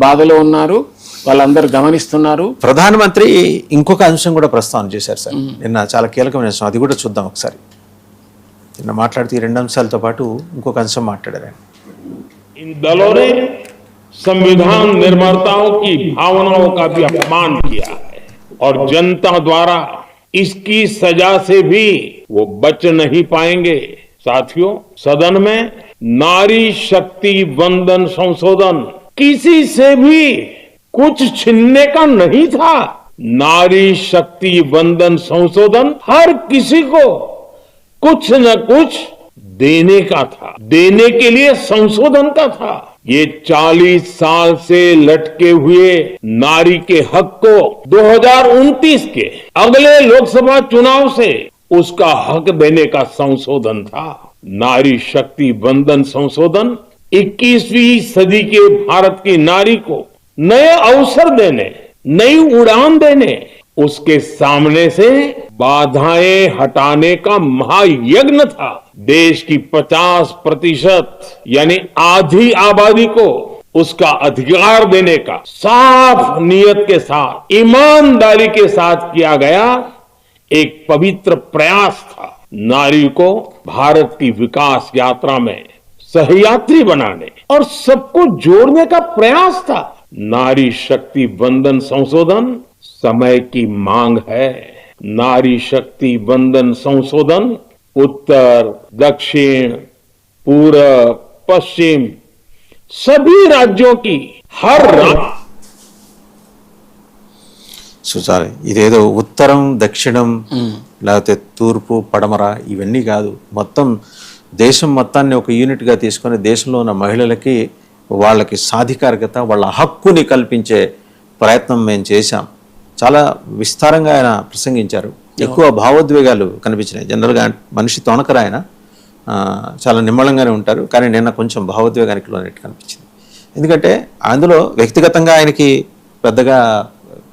బాధలో ఉన్నారు, వాళ్ళందరూ గమనిస్తున్నారు. ప్రధానమంత్రి ఇంకొక అంశం కూడా ప్రస్తావన చేశారు సార్. నిన్న చాలా కీలకమైన అంశం, అది కూడా చూద్దాం ఒకసారి. నిన్న మాట్లాడుతూ ఈ రెండు అంశాలతో పాటు ఇంకొక అంశం మాట్లాడారు. इन दलों ने संविधान निर्माताओं की भावनाओं का भी अपमान किया है और जनता द्वारा इसकी सजा से भी वो बच नहीं पाएंगे। साथियों, सदन में नारी शक्ति वंदन संशोधन किसी से भी कुछ छीनने का नहीं था। नारी शक्ति वंदन संशोधन हर किसी को कुछ न कुछ देने का था, देने के लिए संशोधन का था। ये 40 साल से लटके हुए नारी के हक को 2029 के अगले लोकसभा चुनाव से उसका हक देने का संशोधन था। नारी शक्ति वंदन संशोधन 21वीं सदी के भारत की नारी को नए अवसर देने, नई उड़ान देने, उसके सामने से बाधाएं हटाने का महायज्ञ था। देश की 50% यानी आधी आबादी को उसका अधिकार देने का साफ नियत के साथ, ईमानदारी के साथ किया गया एक पवित्र प्रयास था। नारी को भारत की विकास यात्रा में सहयात्री बनाने और सबको जोड़ने का प्रयास था। नारी शक्ति वंदन संशोधन समय की मांग है। नारी शक्ति वंदन संशोधन उत्तर, दक्षिण, पूर्व, पश्चिम सभी राज्यों की हर చూసారు, ఇదేదో ఉత్తరం దక్షిణం లేకపోతే తూర్పు పడమర ఇవన్నీ కాదు, మొత్తం దేశం మొత్తాన్ని ఒక యూనిట్గా తీసుకొని దేశంలో ఉన్న మహిళలకి వాళ్ళకి సాధికారికత, వాళ్ళ హక్కుని కల్పించే ప్రయత్నం మేము చేశాం. చాలా విస్తారంగా ఆయన ప్రసంగించారు. ఎక్కువ భావోద్వేగాలు కనిపించినాయి. జనరల్గా మనిషి తొణకరు, ఆయన చాలా నిమ్మళంగానే ఉంటారు, కానీ నిన్న కొంచెం భావోద్వేగానికి లోనట్టు కనిపించింది. ఎందుకంటే అందులో వ్యక్తిగతంగా ఆయనకి పెద్దగా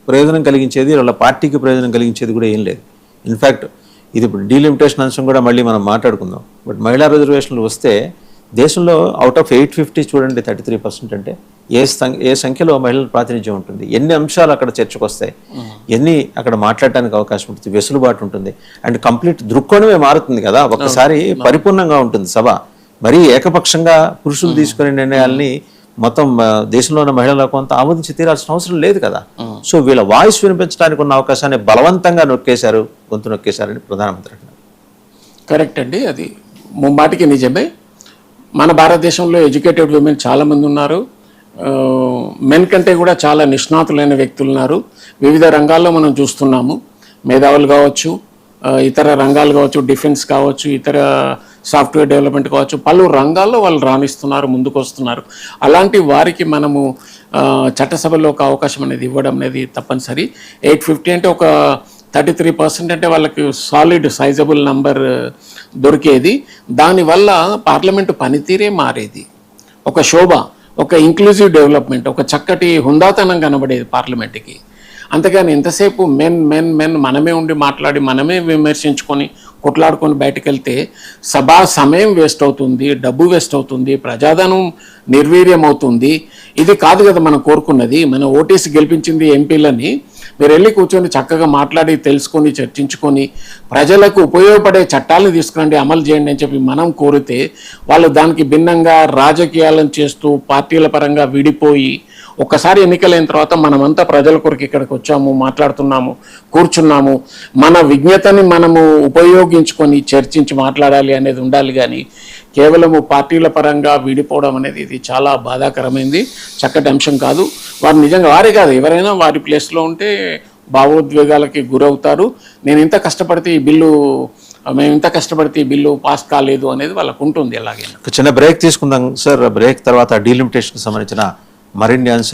ప్రయోజనం కలిగించేది, వాళ్ళ పార్టీకి ప్రయోజనం కలిగించేది కూడా ఏం లేదు. ఇన్ఫ్యాక్ట్ ఇది ఇప్పుడు డీలిమిటేషన్ అంశం కూడా మళ్ళీ మనం మాట్లాడుకుందాం. బట్ మహిళా రిజర్వేషన్లు వస్తే దేశంలో అవుట్ ఆఫ్ 850 చూడండి 33% అంటే ఏ సంఖ్యలో మహిళల ప్రాతినిధ్యం ఉంటుంది, ఎన్ని అంశాలు అక్కడ చర్చకు వస్తాయి, ఎన్ని అక్కడ మాట్లాడటానికి అవకాశం ఉంటుంది, వెసులుబాటు ఉంటుంది, అండ్ కంప్లీట్ దృక్కోణమే మారుతుంది కదా. ఒక్కసారి పరిపూర్ణంగా ఉంటుంది సభ. మరీ ఏకపక్షంగా పురుషులు తీసుకునే నిర్ణయాల్ని మొత్తం దేశంలో ఉన్న మహిళలకు కొంత ఆమోదించి తీరాల్సిన అవసరం లేదు కదా. సో వీళ్ళ వాయిస్ వినిపించడానికి ఉన్న అవకాశాన్ని బలవంతంగా గొంతు నొక్కేశారని ప్రధానమంత్రి అన్నారు. కరెక్ట్ అండి, అది ముమ్మాటికి నిజమే. మన భారతదేశంలో ఎడ్యుకేటెడ్ విమెన్ చాలామంది ఉన్నారు. మెన్ కంటే కూడా చాలా నిష్ణాతులైన వ్యక్తులు ఉన్నారు. వివిధ రంగాల్లో మనం చూస్తున్నాము. మేధావులు కావచ్చు, ఇతర రంగాలు కావచ్చు, డిఫెన్స్ కావచ్చు, ఇతర సాఫ్ట్వేర్ డెవలప్మెంట్ కావచ్చు, పలు రంగాల్లో వాళ్ళు రాణిస్తున్నారు, ముందుకు వస్తున్నారు. అలాంటి వారికి మనము చట్టసభలో ఒక అవకాశం అనేది ఇవ్వడం అనేది తప్పనిసరి. 850 అంటే ఒక 33% అంటే వాళ్ళకి సాలిడ్ సైజబుల్ నంబర్ దొరికేది. దానివల్ల పార్లమెంటు పనితీరే మారేది. ఒక శోభ, ఒక ఇంక్లూజివ్ డెవలప్మెంట్, ఒక చక్కటి హుందాతనం కనబడేది పార్లమెంట్కి. అంతేగాని ఎంతసేపు మెన్ మెన్ మెన్ మనమే ఉండి మాట్లాడి మనమే విమర్శించుకొని కొట్లాడుకొని బయటకు వెళ్తే సభా సమయం వేస్ట్ అవుతుంది, డబ్బు వేస్ట్ అవుతుంది, ప్రజాధనం నిర్వీర్యం అవుతుంది. ఇది కాదు కదా మనం కోరుకున్నది. మనం ఓటేసి గెలిపించింది ఎంపీలని. మీరు వెళ్ళి కూర్చొని చక్కగా మాట్లాడి తెలుసుకొని చర్చించుకొని ప్రజలకు ఉపయోగపడే చట్టాలను తీసుకురండి, అమలు చేయండి అని చెప్పి మనం కోరితే వాళ్ళు దానికి భిన్నంగా రాజకీయాలను చేస్తూ పార్టీల పరంగా విడిపోయి, ఒక్కసారి ఎన్నికలైన తర్వాత మనమంతా ప్రజల కొరకు ఇక్కడికి వచ్చాము, మాట్లాడుతున్నాము, కూర్చున్నాము, మన విజ్ఞతని మనము ఉపయోగించుకొని చర్చించి మాట్లాడాలి అనేది ఉండాలి. కానీ కేవలము పార్టీల పరంగా విడిపోవడం అనేది ఇది చాలా బాధాకరమైంది, చక్కటి అంశం కాదు. వారు నిజంగా వారే కాదు, ఎవరైనా వారి ప్లేస్లో ఉంటే భావోద్వేగాలకి గురవుతారు. మేము ఇంత కష్టపడితే ఈ బిల్లు పాస్ కాలేదు అనేది వాళ్ళకు ఉంటుంది. అలాగే చిన్న బ్రేక్ తీసుకుందాం సార్. బ్రేక్ తర్వాత డీలిమిటేషన్కి సంబంధించిన మరిన్ని అంశాలు